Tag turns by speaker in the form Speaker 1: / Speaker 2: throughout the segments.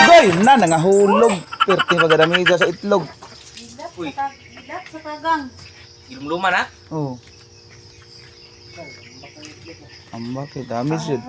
Speaker 1: Goy, na nangahulog. Perting pagdamisa sa itlog.
Speaker 2: Uy,
Speaker 3: Ilat sa tagang.
Speaker 2: ilum-luman ha?
Speaker 1: Oh. Amba kay dami jud.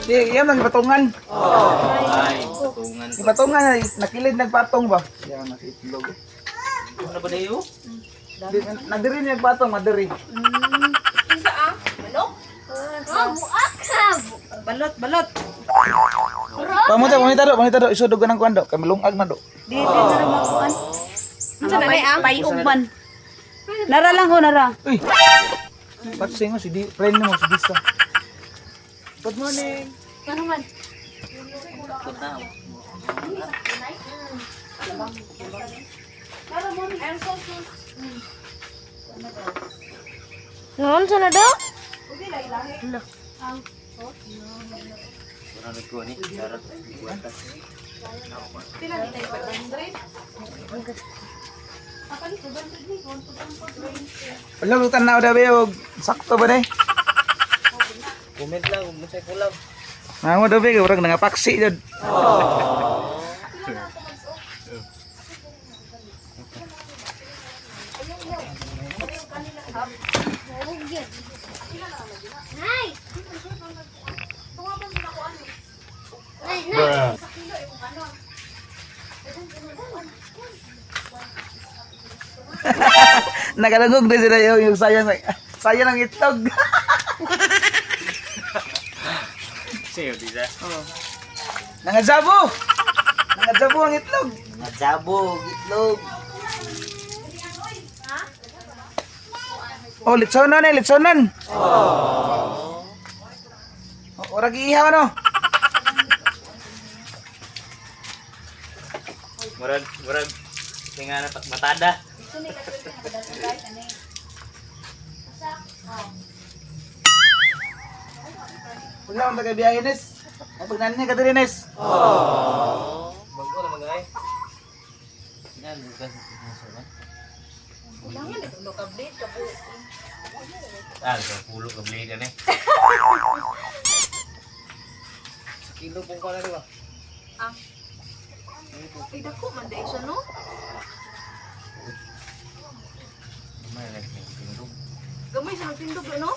Speaker 1: Di, yan ang patungan.
Speaker 2: Ay, tungan
Speaker 1: Yung
Speaker 2: ko.
Speaker 1: patungan na nakilid nagpatong ba? Yan nakitlog.
Speaker 2: Ano ba dayo?
Speaker 1: Nadiri niya nagpatong, madiri.
Speaker 3: Balot.
Speaker 1: Pamunta do, isudog ka ng kwando, kay malungag na do.
Speaker 3: Di na rin makuan. Unsa na ang payugban. Nara lang ho, nara.
Speaker 1: Uy. Patsing mo si di, friend mo si Disa. Good morning.
Speaker 3: Ano man?
Speaker 4: Noon sa na do?
Speaker 2: Ano ko ni? Darat. Buwatas.
Speaker 1: Wala lutan na daw og sakto ba day?
Speaker 2: Comment lang kung masay kulang.
Speaker 1: Namo daw be urang nangapaksi jud. Nakalagog din sila yung sayang ng itlog.
Speaker 2: Sayo disa.
Speaker 1: Nangajabo ang itlog.
Speaker 2: Nadzabog, itlog.
Speaker 1: Oh, litsonan. Ora giihaw ano?
Speaker 2: Murag. Tingnan na matada.
Speaker 1: Wala ang tagabiyahe Nes. Ang pagnanin niya kadiri Nes.
Speaker 2: Bago na magay. Yan, bukas nasuman. Ah, sa pulo ka blade yan eh. Kilo pong ko na diba?
Speaker 3: Ay, dako man dahil siya, no?
Speaker 2: May nagtindog.
Speaker 3: Gamay siya nagtindog, no?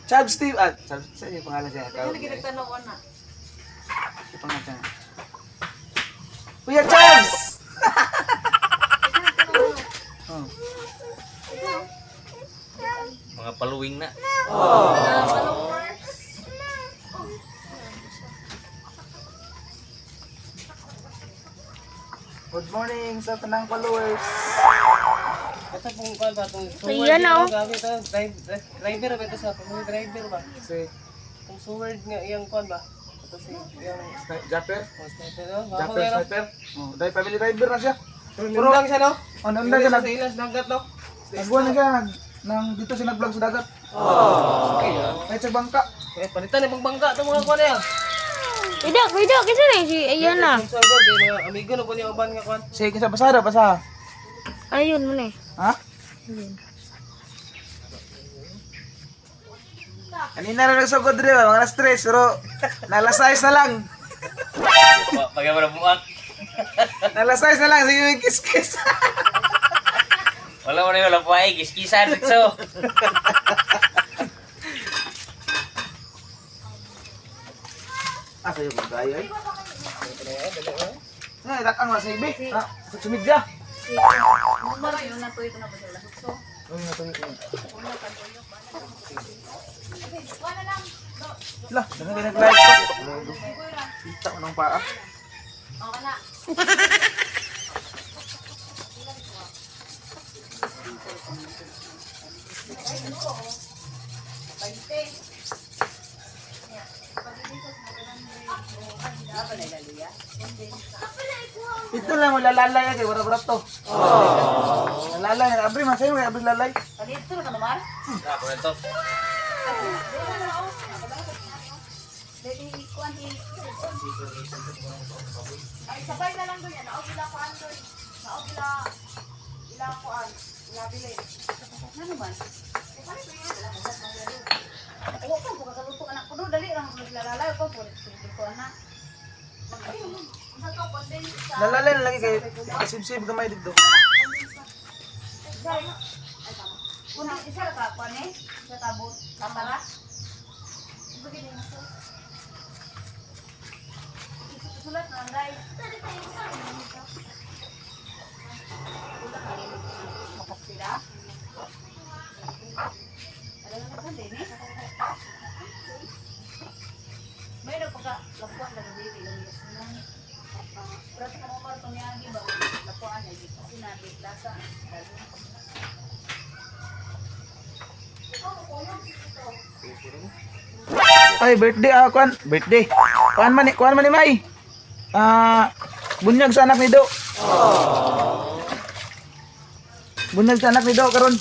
Speaker 1: Chab Steve. Chab sa yung pangalan siya.
Speaker 3: Kaya lagi nagtanawan na.
Speaker 1: Yung pangalan siya. Kuya Chabs! Oh.
Speaker 2: Mga paluwing na.
Speaker 1: Good morning sa tanang followers.
Speaker 5: Ito pong kwan ba itong
Speaker 4: Ayan, oh.
Speaker 5: Gabi ito, driver ba ito sa mga driver ba?
Speaker 1: Si
Speaker 5: Itong sword nga iyang kwan ba? Ito si iyang
Speaker 1: Japper.
Speaker 5: sniper no?
Speaker 1: Japper sniper. Oh, dahil family driver na siya.
Speaker 5: Puro lang siya no?
Speaker 1: Ano na siya
Speaker 5: Sa ilas dagat no?
Speaker 1: nagbuwan na siya nang dito siya nag-vlog sa dagat. Kahit sa bangka.
Speaker 5: Eh palitan ni pagbangka itong mga kwan niya.
Speaker 4: Tidak, kasi na si ayan na.
Speaker 5: Yung sword di mga amigo no po niya uban nga kwan.
Speaker 1: Sige kinsa pasada pasa.
Speaker 4: Ayun mo na eh.
Speaker 1: Ha? Kanina na nagsugod rin, mga na-stress, pero nalasayas na lang.
Speaker 2: Pagka mo na bumak.
Speaker 1: Nalasayas na lang, sige may kiss-kiss.
Speaker 2: Wala mo na yung lapuay. Kiskisan dito.
Speaker 1: Sa'yo kung tayo eh. Nga, itakang nga sa ibi. Ha? Sumidya.
Speaker 3: Numero yun na to ito na ba sila? So,
Speaker 1: Lah, dami nag-live ko. Kita ko ng paa.
Speaker 3: Oo na.
Speaker 1: Ito lang mo lalalay kay wala to. Lalalay na abri man sayo kay abri lalay.
Speaker 3: Dito na ka naman.
Speaker 2: Ako na to.
Speaker 3: Ay, sabay na lang doon yan. Naog ila kuan doon. Naog ila kuan. Ila bili. Ano man? Ako ko buka kaluto anak ko do dali lang naglalala ko po ko anak.
Speaker 1: Lalalay na lagi kay kasibsib gamay dito.
Speaker 3: Unang isa ka kuan eh. Sa tabot. Tapara. Begini masuk. Sulat nanday. Sila. Ada yang kan ini. May nagpaka lapuan na dili lang yun. Berarti kamu mau tumiagi ba lapuan na dito kasi nabi lasa.
Speaker 1: Ay birthday kuan birthday. Kuan man ni May. Bunyag sa anak ni Do. Bunyag sa anak ni Do karon.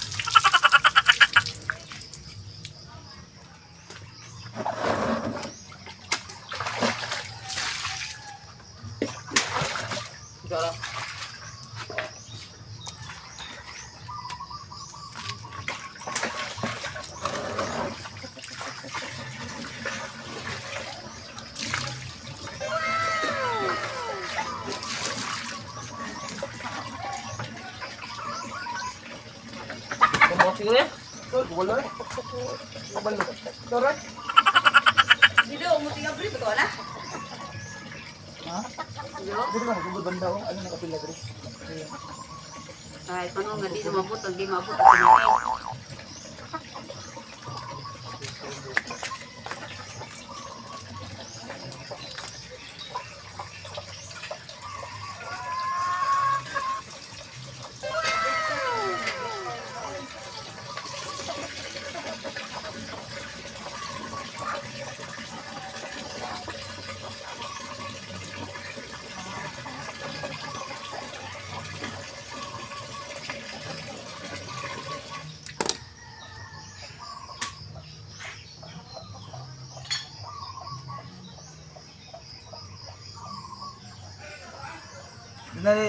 Speaker 2: Siguro yan.
Speaker 1: Wala eh. Kabalo. Sorry.
Speaker 3: Dito mo tinggal beli betul na?
Speaker 1: Ha? Dito lang gud banda oh. Ano nakapila diri?
Speaker 3: Ay, paano nga di mabot ang di mabot ang pinay.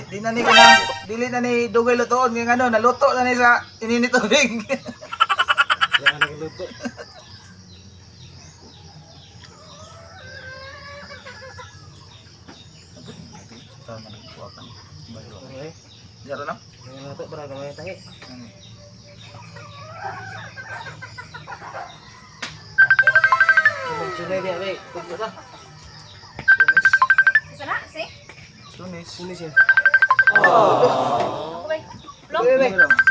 Speaker 1: Di na ni kanang dili na ni dugay lutoon kay ano naluto na ni sa ininit tubig. Ya ana luto. Tama na ko kan. Bayo. Jaro na. Nato para gamay tahi. Sunay dia be. Kumpul sa.
Speaker 3: Sana, si?
Speaker 1: Sunis. Sunis ya.
Speaker 3: Okay. Belum?
Speaker 1: Be.